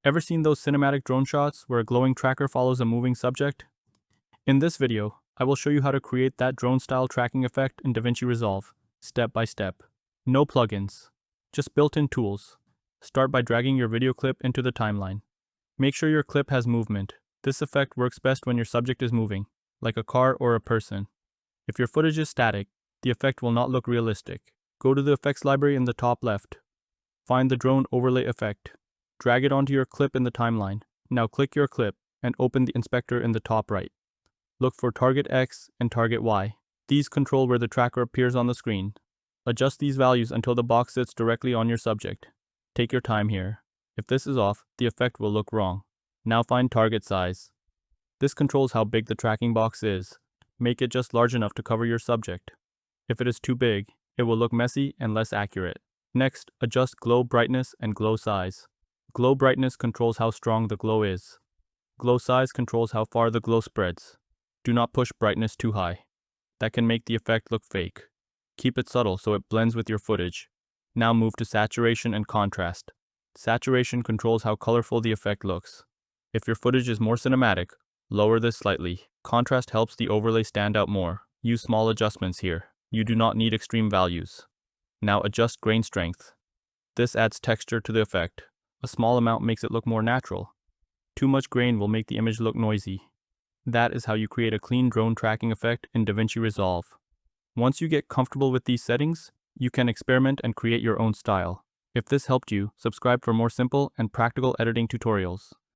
Ever seen those cinematic drone shots where a glowing tracker follows a moving subject? In this video, I will show you how to create that drone-style tracking effect in DaVinci Resolve, step by step. No plugins, just built-in tools. Start by dragging your video clip into the timeline. Make sure your clip has movement. This effect works best when your subject is moving, like a car or a person. If your footage is static, the effect will not look realistic. Go to the effects library in the top left. Find the drone overlay effect. Drag it onto your clip in the timeline. Now click your clip and open the inspector in the top right. Look for target X and target Y. These control where the tracker appears on the screen. Adjust these values until the box sits directly on your subject. Take your time here. If this is off, the effect will look wrong. Now find target size. This controls how big the tracking box is. Make it just large enough to cover your subject. If it is too big, it will look messy and less accurate. Next, adjust glow brightness and glow size. Glow brightness controls how strong the glow is. Glow size controls how far the glow spreads. Do not push brightness too high. That can make the effect look fake. Keep it subtle so it blends with your footage. Now move to saturation and contrast. Saturation controls how colorful the effect looks. If your footage is more cinematic, lower this slightly. Contrast helps the overlay stand out more. Use small adjustments here. You do not need extreme values. Now adjust grain strength. This adds texture to the effect. A small amount makes it look more natural. Too much grain will make the image look noisy. That is how you create a clean drone tracking effect in DaVinci Resolve. Once you get comfortable with these settings, you can experiment and create your own style. If this helped you, subscribe for more simple and practical editing tutorials.